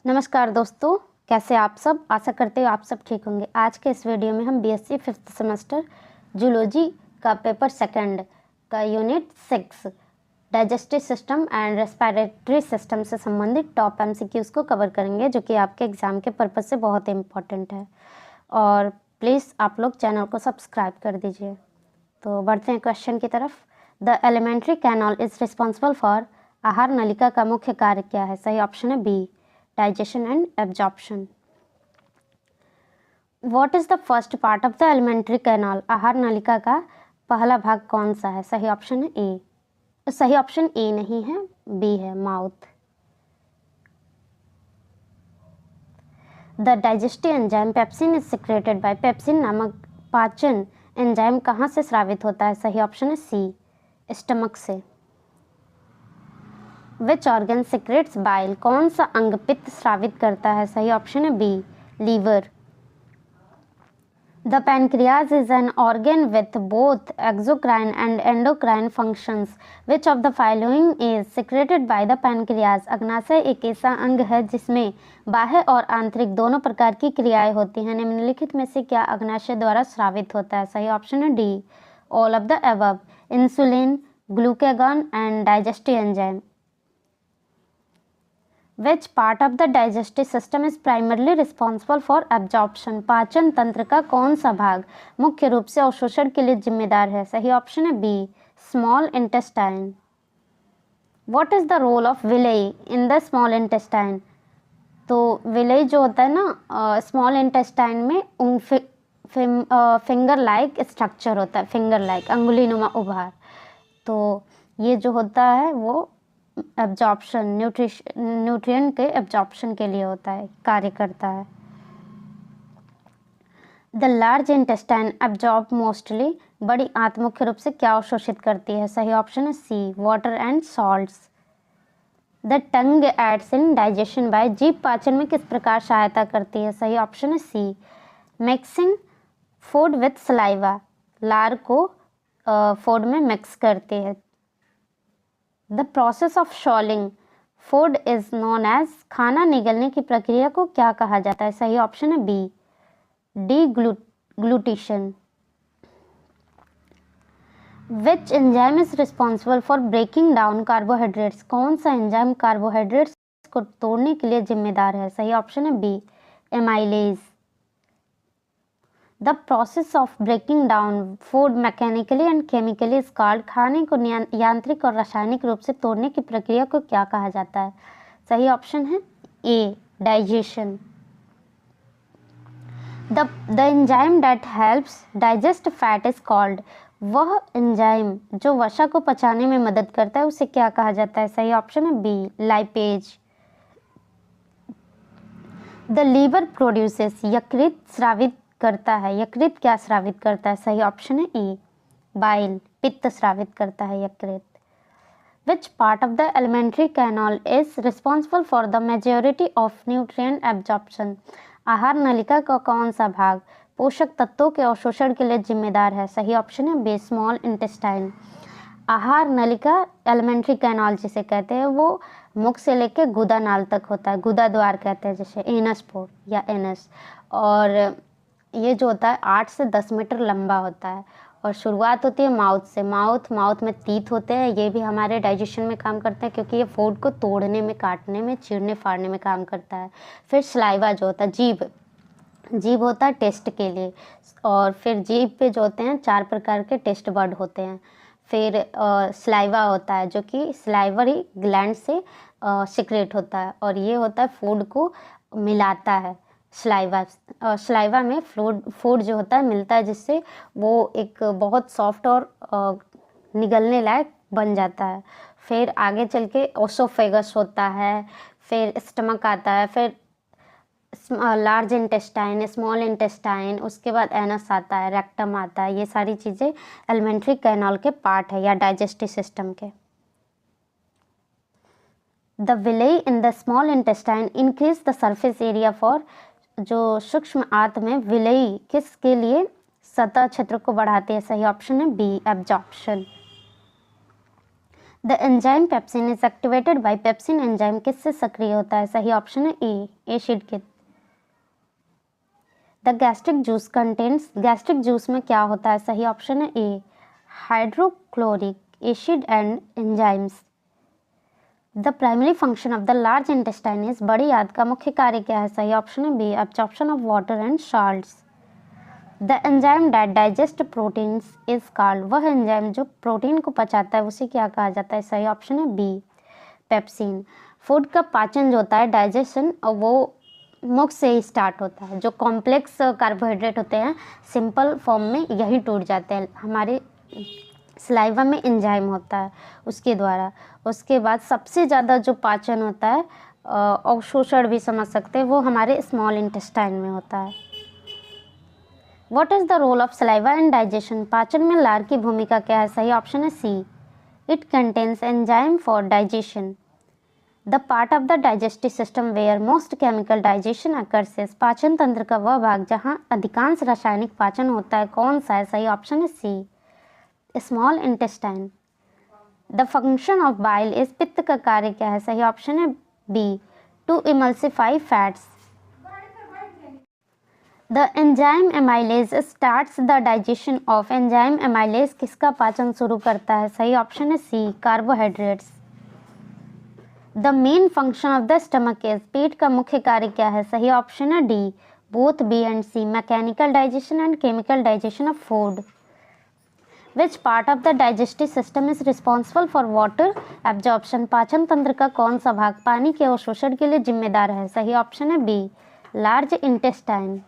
नमस्कार दोस्तों, कैसे आप सब। आशा करते हो आप सब ठीक होंगे। आज के इस वीडियो में हम बीएससी 5th सेमेस्टर जूलॉजी का पेपर सेकंड का unit 6 digestive system and respiratory system से संबंधित टॉप एमसीक्यूज को कवर करेंगे, जो कि आपके एग्जाम के पर्पज़ से बहुत इम्पॉर्टेंट है। और प्लीज़ आप लोग चैनल को सब्सक्राइब कर दीजिए। तो बढ़ते हैं क्वेश्चन की तरफ। The alimentary canal is responsible for. आहार नलिका का मुख्य कार्य क्या है? सही ऑप्शन है B, digestion and absorption. What is the first part of the alimentary canal? आहार नलिका का पहला भाग कौन सा है? सही ऑप्शन है ए। सही ऑप्शन ए नहीं है, बी है, mouth. The digestive enzyme pepsin is secreted bye. Pepsin नामक पाचन एंजाइम कहाँ से स्रावित होता है? सही ऑप्शन है सी, स्टमक से। Which organ secretes bile? कौन सा अंग पित्त स्रावित करता है? सही ऑप्शन है B, liver. The pancreas is an organ with both exocrine and endocrine functions. Which of the following is secreted by the pancreas? अग्नाशय एक ऐसा अंग है जिसमें बाह्य और आंतरिक दोनों प्रकार की क्रियाएं होती हैं। निम्नलिखित में से क्या अग्नाशय द्वारा स्रावित होता है? सही ऑप्शन है D, all of the above. Insulin, glucagon and digestive enzyme. Which part of the digestive system is primarily responsible for absorption? पाचन तंत्र का कौन सा भाग मुख्य रूप से अवशोषण के लिए जिम्मेदार है? सही ऑप्शन है B, small intestine. What is the role of villi in the small intestine? तो विलेई जो होता है ना स्मॉल इंटेस्टाइन में फिंगर लाइक स्ट्रक्चर होता है, फिंगर लाइक अंगुलीनुमा उभार। तो ये जो होता है वो एब्जॉर्प्शन, न्यूट्रिएंट के एब्जॉर्प्शन के लिए होता है, कार्य करता है। The large intestine absorb mostly. बड़ी आंत मुख्य रूप से क्या अवशोषित करती है? सही ऑप्शन है C, water and salts. The tongue aids in digestion by. जीभ पाचन में किस प्रकार सहायता करती है? सही ऑप्शन है C, mixing food with saliva. लार को फूड में मिक्स करती है। The process of swallowing food is known as. खाना निगलने की प्रक्रिया को क्या कहा जाता है? सही ऑप्शन है B, deglutition. Which enzyme is responsible for breaking down carbohydrates? कौन सा एंजाइम कार्बोहाइड्रेट्स को तोड़ने के लिए जिम्मेदार है? सही ऑप्शन है B, amylase. The process of breaking down food mechanically and chemically is called. खाने को यांत्रिक और रासायनिक रूप से तोड़ने की प्रक्रिया को क्या कहा जाता है? सही ऑप्शन है A, digestion. The enzyme that helps digest fat is called. वह एंजाइम जो वसा को पचाने में मदद करता है उसे क्या कहा जाता है? सही ऑप्शन है B, lipase. The liver produces. यकृत स्रावित करता है। यकृत क्या स्रावित करता है? सही ऑप्शन है ई, बाइल, पित्त स्रावित करता है यकृत। विच part of the alimentary canal is responsible for the majority of nutrient absorption? आहार नलिका का कौन सा भाग पोषक तत्वों के अवशोषण के लिए जिम्मेदार है? सही ऑप्शन है बी, स्मॉल इंटेस्टाइन। आहार नलिका एलिमेंट्री कैनाल जिसे कहते हैं वो मुख से लेकर गुदा नाल तक होता है। गुदा द्वार कहते हैं जैसे एनस पोर या एनस। और ये जो होता है 8 से 10 मीटर लंबा होता है और शुरुआत होती है माउथ से। माउथ में तीत होते हैं, ये भी हमारे डाइजेशन में काम करते हैं क्योंकि ये फूड को तोड़ने में, काटने में, चीरने फाड़ने में काम करता है। फिर सलाइवा जो होता है, जीभ होता है टेस्ट के लिए। और फिर जीभ पे जो होते हैं 4 प्रकार के टेस्ट बड होते हैं। फिर सलाइवा होता है जो कि सलाइवरी ग्लैंड से सिक्रेट होता है और ये होता है फूड को मिलाता है। सलाइवा में फूड जो होता है मिलता है जिससे वो एक बहुत सॉफ्ट और निगलने लायक बन जाता है। फिर आगे चल के ओसोफेगस होता है, फिर स्टमक आता है, फिर लार्ज इंटेस्टाइन, स्मॉल इंटेस्टाइन, उसके बाद एनस आता है, रेक्टम आता है। ये सारी चीज़ें एलिमेंट्री कैनाल के पार्ट है या डाइजेस्टिव सिस्टम के। The villi in the small intestine increase the surface area for. जो सूक्ष्म आंत में विलेई किसके लिए सतह क्षेत्र को बढ़ाती है? सही ऑप्शन है B, absorption. The enzyme pepsin is activated by pepsin enzyme किससे सक्रिय होता है? सही ऑप्शन है ए, एसिड के। The gastric juice contains, gastric juice में क्या होता है? सही ऑप्शन है A, hydrochloric acid and enzymes. The primary function of the large intestine is, बड़ी आंत का मुख्य कार्य क्या है? सही ऑप्शन है B, absorption of water and salts. The enzyme that digest proteins is called, वह एंजाइम जो प्रोटीन को पचाता है उसे क्या कहा जाता है? सही ऑप्शन है बी, पेप्सिन। फूड का पाचन जो होता है, डाइजेशन, वो मुख से ही स्टार्ट होता है। जो कॉम्प्लेक्स कार्बोहाइड्रेट होते हैं सिंपल फॉर्म में यही टूट जाते हैं, हमारे सलाइवा में एंजाइम होता है उसके द्वारा। उसके बाद सबसे ज़्यादा जो पाचन होता है, अवशोषण भी समझ सकते हैं, वो हमारे स्मॉल इंटेस्टाइन में होता है। What is the role of saliva in digestion, पाचन में लार की भूमिका क्या है? सही ऑप्शन है C, it contains enzyme for digestion. The part of the digestive system where most chemical digestion occurs is, पाचन तंत्र का वह भाग जहाँ अधिकांश रासायनिक पाचन होता है कौन सा है? सही ऑप्शन है C, small intestine. The function of bile is, पित्त का कार्य क्या है? सही ऑप्शन है B, to emulsify fats. The enzyme amylase starts the digestion of, enzyme amylase किसका पाचन शुरू करता है? सही ऑप्शन है C, carbohydrates. The main function of the stomach is, पेट का मुख्य कार्य क्या है? सही ऑप्शन है D, both B and C, mechanical digestion and chemical digestion of food. Which part of the digestive system is responsible for water absorption, पाचन तंत्र का कौन सा भाग पानी के अवशोषण के लिए जिम्मेदार है? सही ऑप्शन है B, large intestine.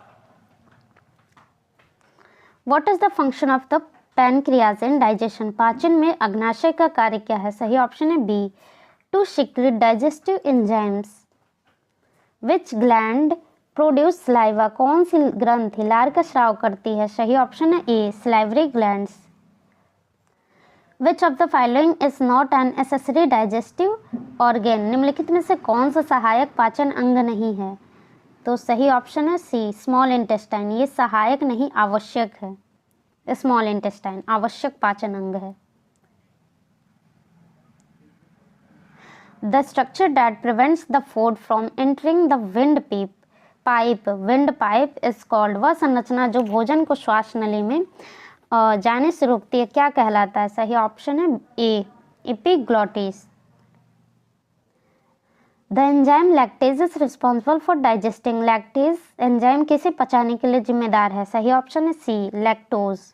What is the function of the pancreas in digestion, पाचन में अग्नाशय का कार्य क्या है? सही ऑप्शन है B, to secrete digestive enzymes। Which gland produce saliva, कौन सी ग्रंथि लार का स्राव करती है? सही ऑप्शन है ए, salivary glands। Which of the following is not an accessory digestive organ, निम्नलिखित में से कौन सा सहायक पाचन अंग नहीं है? तो सही ऑप्शन है सी, स्मॉल इंटेस्टाइन। ये सहायक नहीं, आवश्यक है। स्मॉल इंटेस्टाइन आवश्यक पाचन अंग है। The structure that prevents the food from entering the wind pipe is called, वह संरचना जो भोजन को श्वास नली में जाने से रोकती है क्या कहलाता है? सही ऑप्शन है A, epiglottis. The enzyme lactase is responsible for digesting, lactase enzyme किसे पचाने के लिए जिम्मेदार है? सही ऑप्शन है C, lactose.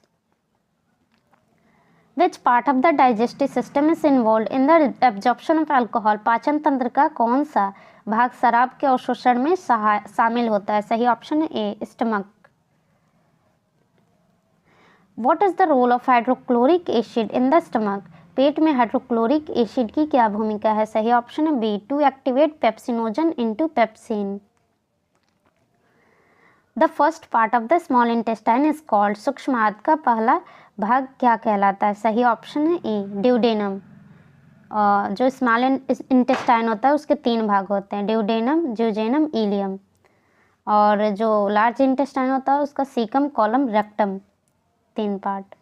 Which part of the digestive system is involved in the absorption of alcohol, पाचन तंत्र का कौन सा भाग शराब के अवशोषण में शामिल होता है? सही ऑप्शन है A, stomach. What is the role of hydrochloric acid in the stomach, पेट में हाइड्रोक्लोरिक एसिड की क्या भूमिका है? सही ऑप्शन है B, to activate pepsinogen into pepsin. The first part of the small intestine is called, सूक्ष्म आंत का पहला भाग क्या कहलाता है? सही ऑप्शन है ए, ड्यूडेनम। जो स्मॉल इंटेस्टाइन होता है उसके 3 भाग होते हैं, ड्यूडेनम, ज्यूजेनम, इलियम। और जो लार्ज इंटेस्टाइन होता है उसका सीकम, कॉलम, रेक्टम, 3 पार्ट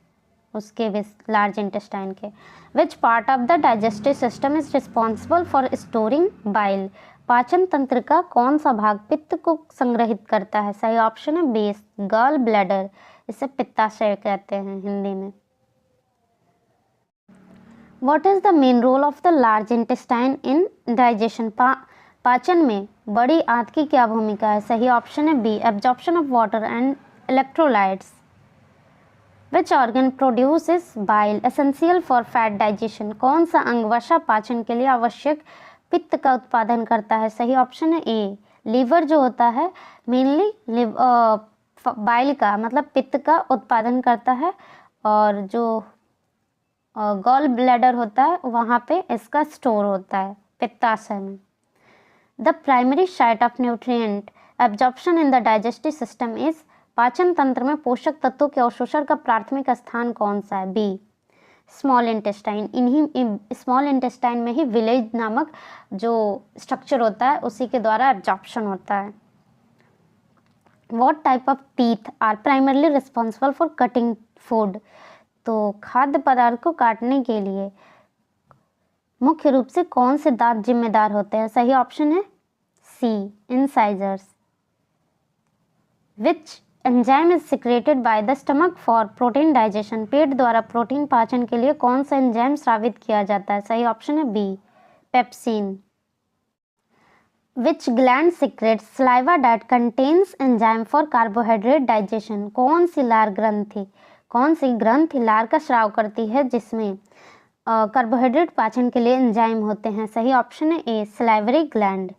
उसके भी लार्ज इंटेस्टाइन के। विच part of the digestive system is responsible for storing bile, पाचन तंत्र का कौन सा भाग पित्त को संग्रहित करता है? सही ऑप्शन है बी, गॉल ब्लैडर, इसे पित्ताशय कहते हैं हिंदी में। What is the main role of the large intestine in digestion, पाचन में बड़ी आंत की क्या भूमिका है? सही ऑप्शन है B, absorption of water and electrolytes. Which organ produces bile essential for fat digestion, कौन सा अंग वसा पाचन के लिए आवश्यक पित्त का उत्पादन करता है? सही ऑप्शन है ए, लीवर जो होता है मेनली बाइल का मतलब पित्त का उत्पादन करता है, और जो गॉल ब्लैडर होता है वहाँ पे इसका स्टोर होता है पित्ताशय में। The primary site of nutrient absorption in the digestive system is, पाचन तंत्र में पोषक तत्वों के अवशोषण का प्राथमिक स्थान कौन सा है? B, small intestine. इन्हीं स्मॉल इंटेस्टाइन में ही विलेज नामक जो स्ट्रक्चर होता है उसी के द्वारा एब्जॉर्प्शन होता है। What type of teeth are primarily responsible for cutting food, तो खाद्य पदार्थ को काटने के लिए मुख्य रूप से कौन से दांत जिम्मेदार होते हैं? सही ऑप्शन है C, incisors. Which enzyme is secreted by the stomach for protein digestion? पेट द्वारा प्रोटीन पाचन के लिए कौन सा एंजाइम स्रावित किया जाता है? सही ऑप्शन है B, pepsin. Which gland secretes saliva that contains enzyme for carbohydrate digestion? कौन सी लार ग्रंथि लार का स्राव करती है जिसमें कार्बोहाइड्रेट पाचन के लिए एंजाइम होते हैं? सही ऑप्शन है A, salivary gland.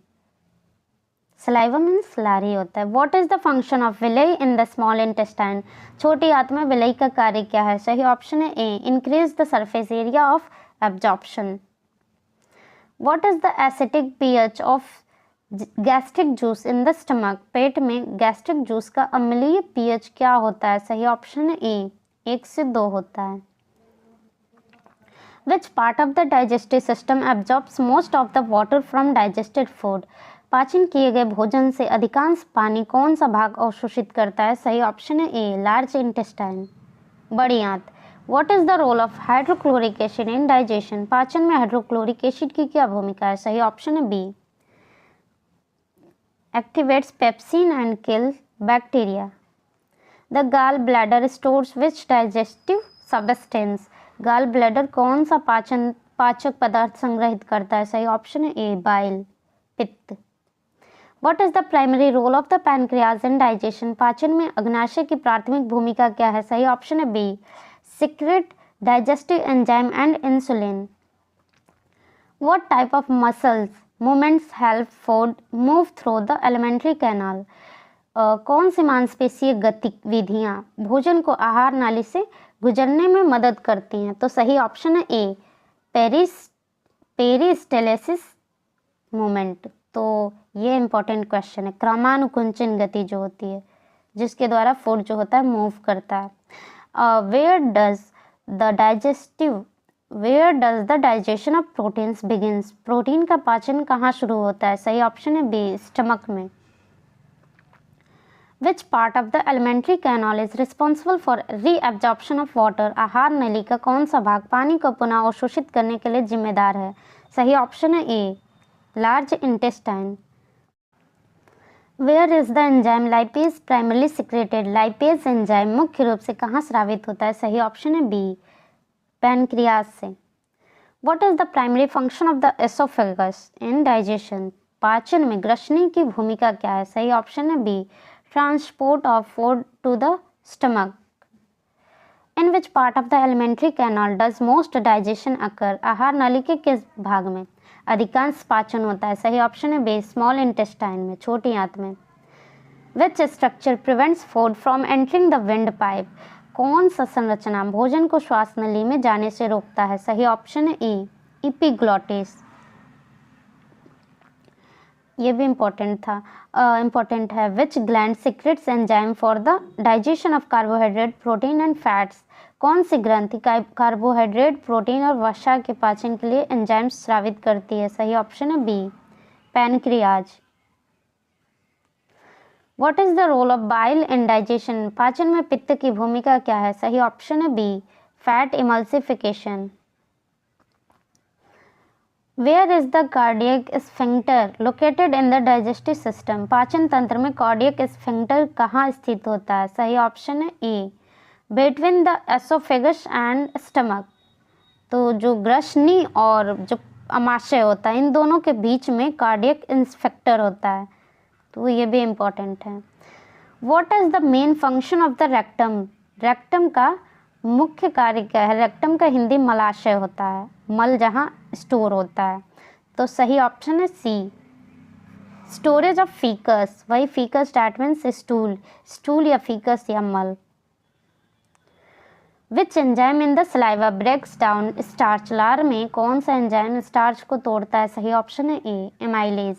Saliva means लार ही होता है। What is the function of villi in the small intestine? छोटी आंत में विलेई का कार्य क्या है? सही ऑप्शन है A, increase the surface area of absorption. What is the acidic pH of gastric juice in the stomach? पेट में गैस्ट्रिक जूस का अम्लीय पीएच क्या होता है? सही ऑप्शन है ए, 1 से 2 होता है। Which part of the digestive system absorbs most of the water from digested food? पाचन किए गए भोजन से अधिकांश पानी कौन सा भाग अवशोषित करता है? सही ऑप्शन है ए, लार्ज इंटेस्टाइन, बड़ी आंत। What is the role of hydrochloric acid in digestion? पाचन में हाइड्रोक्लोरिक एसिड की क्या भूमिका है? सही ऑप्शन है B, activates pepsin and kills bacteria. The gallbladder stores which digestive substance? Gall bladder कौन सा पाचक पदार्थ संग्रहित करता है? सही ऑप्शन है ए, बाइल, पित्त। What is the primary role of the pancreas in digestion? पाचन में अग्नाशय की प्राथमिक भूमिका क्या है? सही ऑप्शन है B, secrete digestive enzyme and insulin. What type of muscles movements help food move through the alimentary canal? कौन सी मांसपेशीय गतिविधियां भोजन को आहार नाली से गुजरने में मदद करती हैं? तो सही ऑप्शन है ए, पेरिस्टेलेसिस मूवमेंट। तो ये इंपॉर्टेंट क्वेश्चन है। क्रमानुकुंचन गति जो होती है जिसके द्वारा फूड जो होता है मूव करता है। Where does the digestion of proteins begins? Protein का पाचन कहाँ शुरू होता है? सही ऑप्शन है बी, स्टमक में। Which part of the alimentary canal is responsible for reabsorption of water? आहार नली का कौन सा भाग पानी को पुनः अवशोषित करने के लिए जिम्मेदार है? सही ऑप्शन है A, large intestine. Where is the enzyme lipase primarily secreted? Lipase enzyme मुख्य रूप से कहाँ स्रावित होता है? सही ऑप्शन है बी, पैनक्रियाज से। What is the primary function of the esophagus in digestion? पाचन में ग्रसनी की भूमिका क्या है? सही ऑप्शन है B, transport of food to the stomach. In which part of the alimentary canal does most digestion occur? आहार नली के किस भाग में अधिकांश पाचन होता है? सही ऑप्शन है बी, स्मॉल इंटेस्टाइन में, छोटी आंत में। Which structure prevents food from entering the windpipe? कौन सा संरचना भोजन को श्वास नली में जाने से रोकता है? सही ऑप्शन है ए, एपिग्लॉटिस। ये भी इम्पोर्टेंट है। Which gland secretes enzyme for the digestion of carbohydrate, protein and fats? कौन सी ग्रंथि कार्बोहाइड्रेट, प्रोटीन और वसा के पाचन के लिए एंजाइम स्रावित करती है? सही ऑप्शन है B, pancreas. What is the role of bile in digestion? पाचन में पित्त की भूमिका क्या है? सही ऑप्शन है B, fat emulsification. Where is the cardiac sphincter located in the digestive system? पाचन तंत्र में कार्डियक स्फिंक्टर कहाँ स्थित होता है? सही ऑप्शन है A, between the oesophagus and stomach. तो जो ग्रसनी और जो अमाशय होता है इन दोनों के बीच में कार्डियक स्फिंक्टर होता है। तो ये भी इम्पोर्टेंट है। What is the main function of the rectum? Rectum का मुख्य कार्य क्या है? रेक्टम का हिंदी मलाशय होता है, मल जहाँ स्टोर होता है। तो सही ऑप्शन है सी, स्टोरेज ऑफ फीकस। वही फीकस डैट मीन्स स्टूल या फीकस या मल। Which enzyme in the saliva breaks down starch? लार में कौन सा एंजाइम स्टार्च को तोड़ता है? सही ऑप्शन है ए, amylase.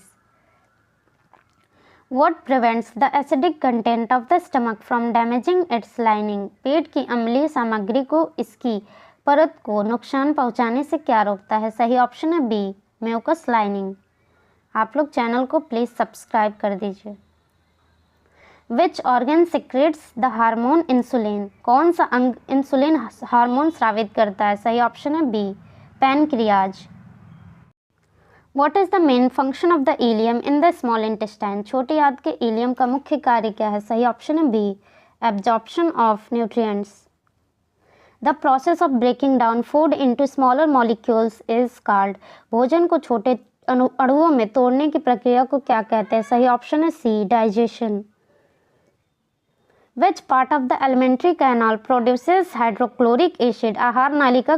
What prevents the acidic content of the stomach from damaging its lining? पेट की अम्लीय सामग्री को इसकी परत को नुकसान पहुंचाने से क्या रोकता है? सही ऑप्शन है बी, म्यूकस लाइनिंग। आप लोग चैनल को प्लीज़ सब्सक्राइब कर दीजिए। Which organ secretes the hormone insulin? कौन सा अंग इंसुलिन हार्मोन स्रावित करता है? सही ऑप्शन है B, pancreas. What is the main function of the ileum in the small intestine? छोटी आंत के इलियम का मुख्य कार्य क्या है? सही ऑप्शन है B, absorption of nutrients. The process of breaking down food into smaller molecules is called. भोजन को छोटे अणुओं में तोड़ने की प्रक्रिया को क्या कहते हैं? सही ऑप्शन है C, digestion. Which part of the alimentary canal produces hydrochloric acid? आहार नलिका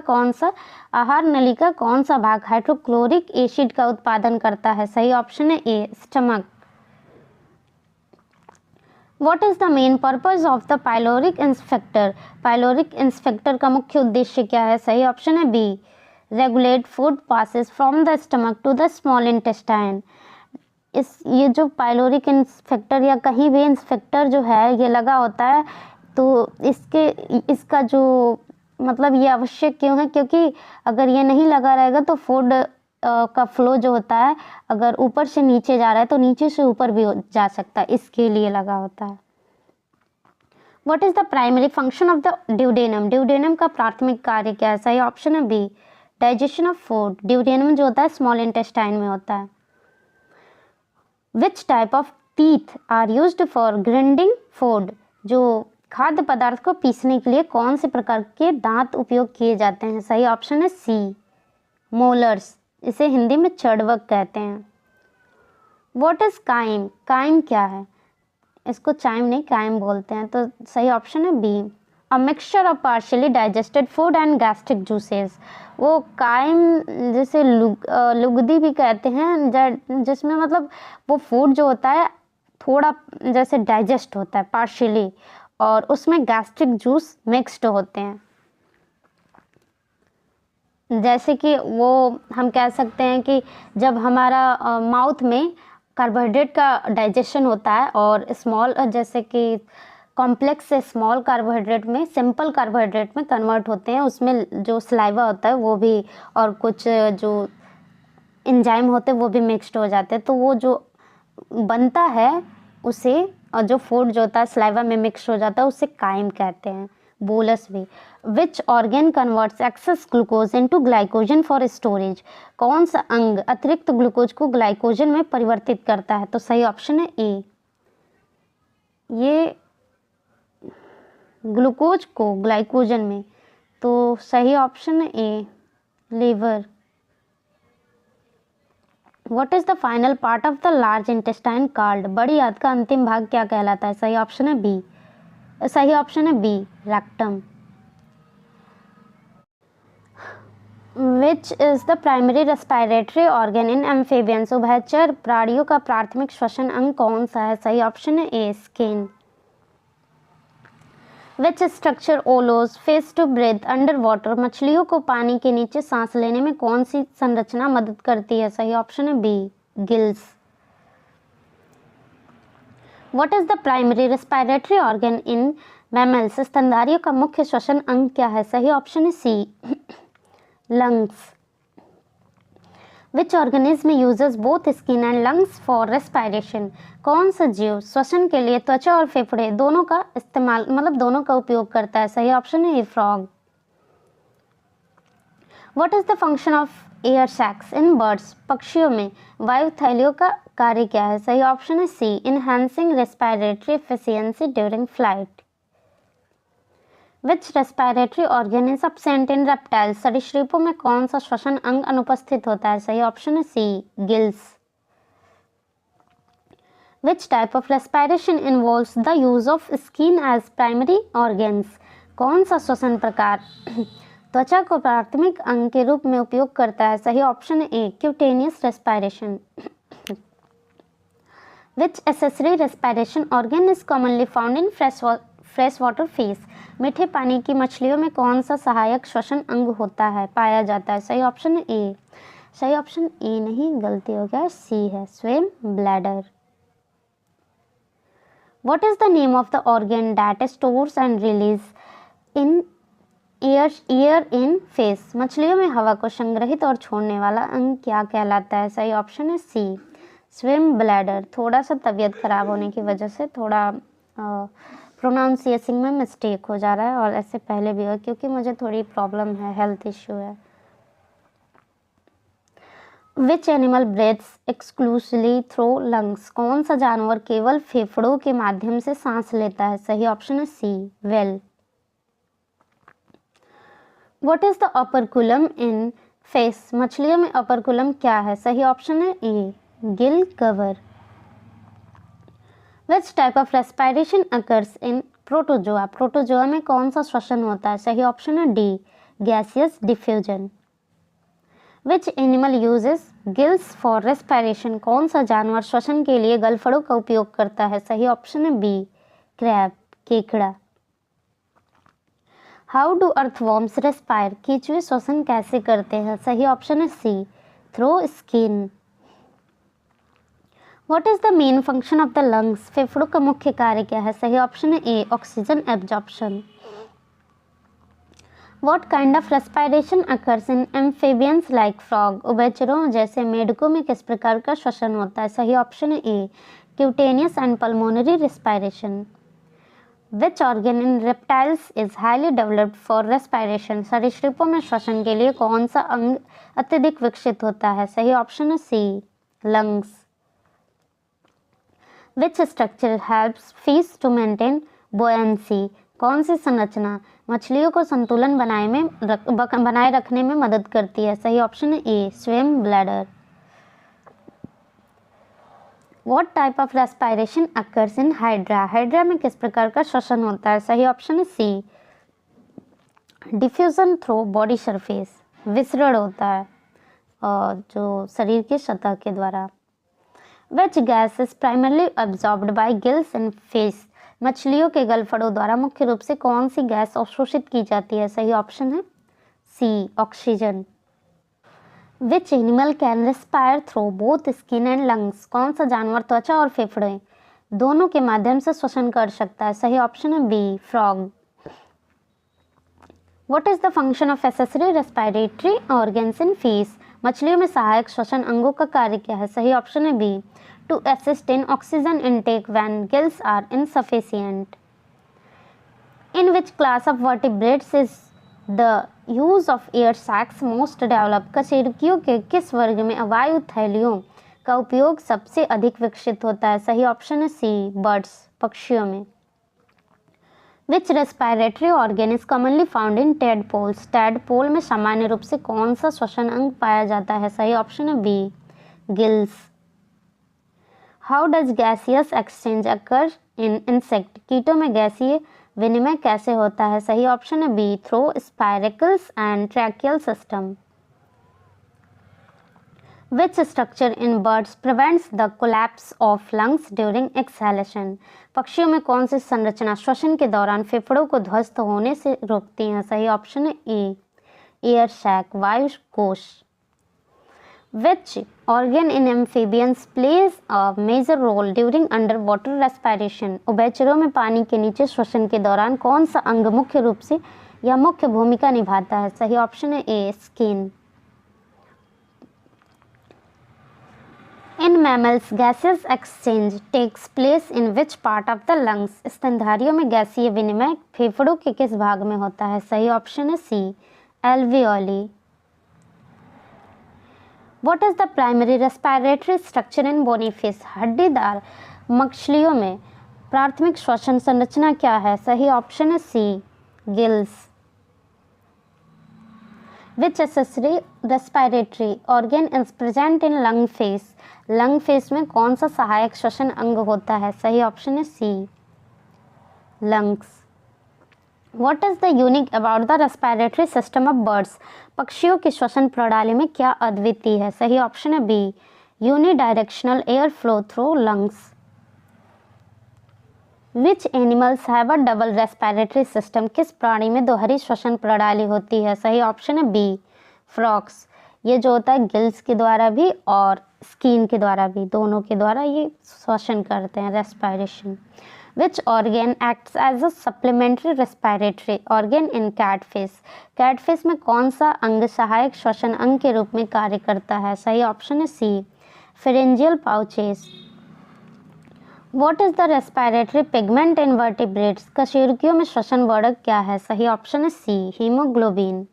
कौन सा भाग हाइड्रोक्लोरिक एसिड का उत्पादन करता है? सही ऑप्शन है A, stomach. What is the main purpose of the pyloric inspector? Pyloric inspector का मुख्य उद्देश्य क्या है? सही ऑप्शन है B, regulate food passes from the stomach to the small intestine. ये जो पाइलोरिक इंस्पेक्टर या कहीं भी इंस्पेक्टर जो है ये लगा होता है, तो इसका जो मतलब ये आवश्यक क्यों है? क्योंकि अगर ये नहीं लगा रहेगा तो फूड का फ्लो जो होता है अगर ऊपर से नीचे जा रहा है तो नीचे से ऊपर भी जा सकता है, इसके लिए लगा होता है। What is the primary function of the duodenum? Duodenum का प्राथमिक कार्य क्या है? सही ऑप्शन है B, digestion of food. Duodenum जो होता है स्मॉल इंटेस्टाइन में होता है। Which type of teeth are used for grinding food? जो खाद्य पदार्थ को पीसने के लिए कौन से प्रकार के दांत उपयोग किए जाते हैं? सही ऑप्शन है सी, मोलर्स। इसे हिंदी में चड़वक कहते हैं। What is crime? काइम क्या है? इसको चाइम नहीं काइम बोलते हैं, तो सही ऑप्शन है B, a mixture of partially digested food and gastric juices. वो काइम जैसे लुगदी भी कहते हैं, जिसमें मतलब वो फूड जो होता है थोड़ा जैसे डाइजेस्ट होता है पार्शियली, और उसमें गैस्ट्रिक जूस मिक्स्ड होते हैं। जैसे कि वो हम कह सकते हैं कि जब हमारा माउथ में कार्बोहाइड्रेट का डाइजेशन होता है और स्मॉल जैसे कि कॉम्प्लेक्स से स्मॉल कार्बोहाइड्रेट में सिंपल कार्बोहाइड्रेट में कन्वर्ट होते हैं, उसमें जो सलाइवा होता है वो भी और कुछ जो एंजाइम होते हैं वो भी मिक्स्ड हो जाते हैं, तो वो जो बनता है उसे, और जो फूड जो होता है सलाइवा में मिक्स हो जाता है उसे काइम कहते हैं, बोलस भी। Which organ converts access glucose into glycogen for storage? कौन सा अंग अतिरिक्त ग्लूकोज को ग्लाइकोजन में परिवर्तित करता है? तो सही ऑप्शन है ए, ये ग्लूकोज को ग्लाइकोजन में, तो सही ऑप्शन है A, liver. What is the final part of the large intestine called? बड़ी आंत का अंतिम भाग क्या कहलाता है? सही ऑप्शन है B, rectum. Which is the primary respiratory organ in amphibians? उभयचर प्राणियों का प्राथमिक श्वसन अंग कौन सा है? सही ऑप्शन है A, skin. Which structure allows fish to breathe under water? मछलियों को पानी के नीचे सांस लेने में कौन सी संरचना मदद करती है? सही ऑप्शन है B, gills. What is the primary respiratory organ in mammals? स्तनधारियों का मुख्य श्वसन अंग क्या है? सही ऑप्शन है C, lungs. Which organism uses both skin and lungs for respiration? कौन सा जीव श्वसन के लिए त्वचा और फेफड़े दोनों का इस्तेमाल मतलब दोनों का उपयोग करता है? सही ऑप्शन है A, frog. What is the function of air sacs in birds? पक्षियों में वायु थैलियों का कार्य क्या है? सही ऑप्शन है C, enhancing respiratory efficiency during flight. Which respiratory organ is absent in reptiles? सरीसृपों में कौन सा श्वसन अंग अनुपस्थित होता है? सही ऑप्शन है C, gills. Which type of respiration involves the use of skin as primary organs? कौन सा श्वसन प्रकार त्वचा को प्राथमिक अंग के रूप में उपयोग करता है? सही ऑप्शन है A, cutaneous respiration. Which accessory respiration organ is commonly found in fresh water fish? मीठे पानी की मछलियों में कौन सा सहायक श्वसन अंग होता है, पाया जाता है? सही ऑप्शन है ए, सही ऑप्शन ए नहीं, गलती हो गया, सी है, swim bladder. What is the name of the organ that stores and release in air in fish? मछलियों में हवा को संग्रहित और छोड़ने वाला अंग क्या कहलाता है? सही ऑप्शन है सी, स्विम ब्लैडर। थोड़ा सा तबीयत खराब होने की वजह से थोड़ा प्रोनाउंसिएशन में मिस्टेक हो जा रहा है, और ऐसे पहले भी हुआ क्योंकि मुझे थोड़ी प्रॉब्लम है, हेल्थ इश्यू है। Which animal breaths exclusively through lungs, कौन सा जानवर केवल फेफड़ों के माध्यम से सांस लेता है? सही ऑप्शन है C, well. What is the operculum in fish, मछलियों में ऑपरकुलम क्या है? सही ऑप्शन है A, gill cover. Which type of respiration occurs in protozoa, protozoa में कौन सा श्वसन होता है? सही ऑप्शन है D, gaseous diffusion. Which animal uses gills for respiration, कौन सा जानवर श्वसन के लिए गलफड़ों का उपयोग करता है? सही ऑप्शन है बी, क्रैब, केकड़ा। हाउ डू अर्थवॉर्म्स रेस्पायर, कीचुए श्वसन कैसे करते हैं? सही ऑप्शन है C, through skin. What is the main function of the lungs, फेफड़ों का मुख्य कार्य क्या है? सही ऑप्शन है A, oxygen absorption. What kind of respiration occurs in amphibians like frog, उभयचरों जैसे मेढकों में किस प्रकार का श्वसन होता है? सही ऑप्शन है A, cutaneous and pulmonary respiration. Which organ in reptiles is highly developed for respiration, सरीसृपों में श्वसन के लिए कौन सा अंग अत्यधिक विकसित होता है? सही ऑप्शन है सी, lungs। Which structure helps fish to maintain buoyancy, कौन सी संरचना मछलियों को संतुलन बनाए रखने में मदद करती है? सही ऑप्शन है A, swim bladder. What type of respiration occurs in hydra, hydra में किस प्रकार का श्वसन होता है? सही ऑप्शन है सी, डिफ्यूजन थ्रू बॉडी सरफेस, विसरण होता है और जो शरीर की सतह के द्वारा। Which gas is primarily absorbed by gills in fish, मछलियों के गलफड़ों द्वारा मुख्य रूप से कौन सी गैस अवशोषित की जाती है? सही ऑप्शन है C, oxygen. Which animal can respire through both skin and lungs, कौन सा जानवर त्वचा और फेफड़े दोनों के माध्यम से श्वसन कर सकता है? सही ऑप्शन है B, frog. What is the function of accessory respiratory organs in fish, मछलियों में सहायक श्वसन अंगों का कार्य क्या है? सही ऑप्शन है B, to assist in oxygen intake when gills are insufficient. In which class of vertebrates is the use of air sacs most developed, कशेरुकियों के किस वर्ग में अवायु थैलियों का उपयोग सबसे अधिक विकसित होता है? सही ऑप्शन है सी, बर्ड्स, पक्षियों में। Which respiratory organ is commonly found in tadpoles, tadpole में सामान्य रूप से कौन सा श्वसन अंग पाया जाता है? सही ऑप्शन है B, gills. How does gaseous exchange occur in insect, कीटों में गैसीय विनिमय कैसे होता है? सही ऑप्शन है B, through spiracles and tracheal system. Which structure in birds prevents the collapse of lungs during exhalation, पक्षियों में कौन सी संरचना श्वसन के दौरान फेफड़ों को ध्वस्त होने से रोकती है? सही ऑप्शन है ए, एयर सैक, वायु कोश। Which organ in amphibians plays a major role during underwater respiration, उभयचरों में पानी के नीचे श्वसन के दौरान कौन सा अंग मुख्य रूप से या मुख्य भूमिका निभाता है? सही ऑप्शन है A, skin. In mammals, gaseous exchange takes place in which part of the lungs, स्तनधारियों में गैसीय विनिमय फेफड़ों के किस भाग में होता है? सही ऑप्शन है C, alveoli. What is the primary respiratory structure in bony fish, हड्डीदार मछलियों में प्राथमिक श्वसन संरचना क्या है? सही ऑप्शन है C, gills. Which accessory respiratory organ is present in lung phase, lung fish में कौन सा सहायक श्वसन अंग होता है? सही ऑप्शन है C, lungs. What is the unique about the respiratory system of birds, पक्षियों की श्वसन प्रणाली में क्या अद्वितीय है? सही ऑप्शन है B, unidirectional air flow through lungs. Which animals have a double respiratory system, किस प्राणी में दोहरी श्वसन प्रणाली होती है? सही ऑप्शन है बी, फ्रॉक्स। ये जो होता है गिल्स के द्वारा भी और स्किन के द्वारा भी, दोनों के द्वारा ये श्वसन करते हैं, respiration. Which organ acts as a supplementary respiratory organ in catfish, catfish में कौन सा अंग सहायक श्वसन अंग के रूप में कार्य करता है? सही ऑप्शन है सी, pharyngeal pouches। What is the respiratory pigment in vertebrates, कशेरुकियों में श्वसन वर्णक क्या है? सही ऑप्शन है C, haemoglobin.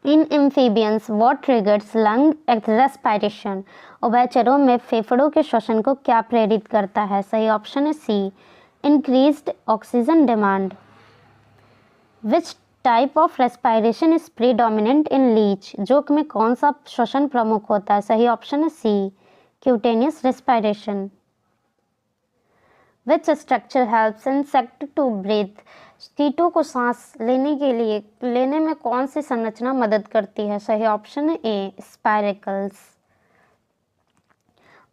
In amphibians what triggers lung respiration, उभयचरों में फेफड़ों के श्वसन को क्या प्रेरित करता है? सही ऑप्शन है C, increased oxygen demand. Which type of respiration is predominant in leech, जोक में कौन सा श्वसन प्रमुख होता है? सही ऑप्शन है C, cutaneous respiration. Which structure helps insect to breathe, कीटों को सांस लेने में कौन सी संरचना मदद करती है? सही ऑप्शन है A, spiracles.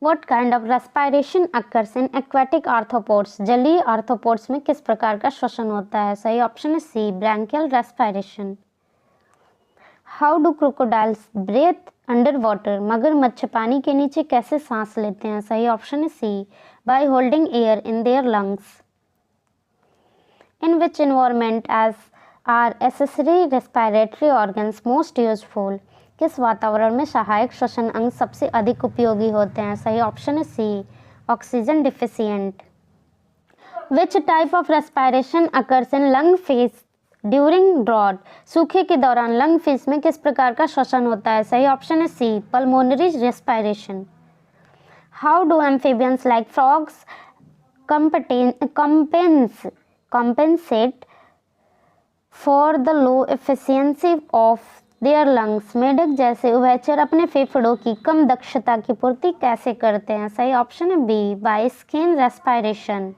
What kind of respiration occurs in aquatic arthropods, जलीय आर्थ्रोपोड्स में किस प्रकार का श्वसन होता है? सही ऑप्शन है C, branchial respiration. How do crocodiles breathe under water, मगरमच्छ पानी के नीचे कैसे सांस लेते हैं? सही ऑप्शन है C, by holding air in their lungs. In which environment as are accessory respiratory organs most useful, किस वातावरण में सहायक श्वसन अंग सबसे अधिक उपयोगी होते हैं? सही ऑप्शन है C, oxygen deficient. Which type of respiration occurs in lung fish during drought, सूखे के दौरान लंग फेस में किस प्रकार का श्वसन होता है? सही ऑप्शन है C, pulmonary respiration. How do amphibians like frogs compensate for the low efficiency of their lungs, मेढक जैसे उभयचर अपने फेफड़ों की कम दक्षता की पूर्ति कैसे करते हैं? सही ऑप्शन है B, by skin respiration.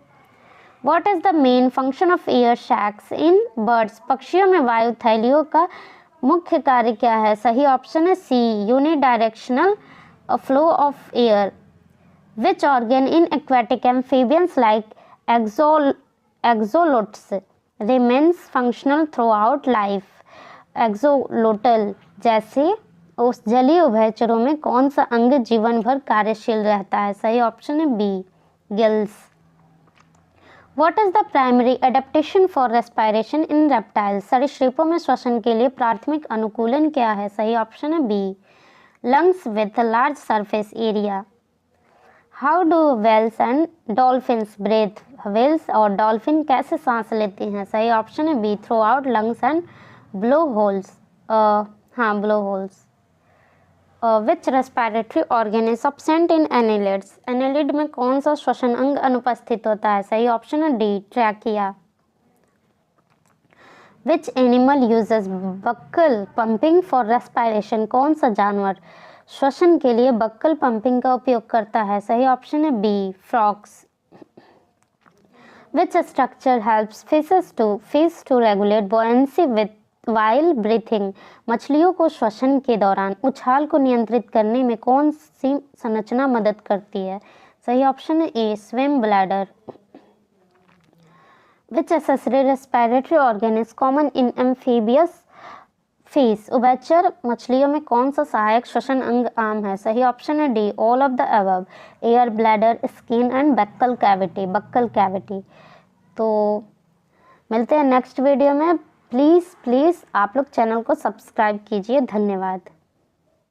What is the main function of air sacs in birds, पक्षियों में वायु थैलियों का मुख्य कार्य क्या है? सही ऑप्शन है C, unidirectional flow of air. Which organ in aquatic amphibians like axolotls remains functional throughout life, axolotl जैसे उस जलीय उभयचरों में कौन सा अंग जीवन भर कार्यशील रहता है? सही ऑप्शन है B, gills. What is the primary adaptation for respiration in reptiles, सरीसृपों में श्वसन के लिए प्राथमिक अनुकूलन क्या है? सही ऑप्शन है B, lungs with large surface area. How do whales and dolphins breathe, whales और डॉल्फिन कैसे सांस लेते हैं? सही ऑप्शन है B, through out lungs and blow holes. Blow holes. Which respiratory organ is absent in annelids, annelid में कौन सा श्वसन अंग अनुपस्थित होता है? सही ऑप्शन है D, trachea. Which animal uses buccal pumping for respiration, कौन सा जानवर श्वसन के लिए बक्कल पंपिंग का उपयोग करता है? सही ऑप्शन है B, frogs. Which structure helps fish to regulate buoyancy with while breathing, मछलियों को श्वसन के दौरान उछाल को नियंत्रित करने में कौन सी संरचना मदद करती है? सही ऑप्शन है A, swim bladder. Which accessory respiratory organ is common in amphibious fish, उभयचर मछलियों में कौन सा सहायक श्वसन अंग आम है? सही ऑप्शन है D, all of the above, air bladder, skin and buccal cavity. तो मिलते हैं नेक्स्ट वीडियो में। प्लीज़ आप लोग चैनल को सब्सक्राइब कीजिए। धन्यवाद।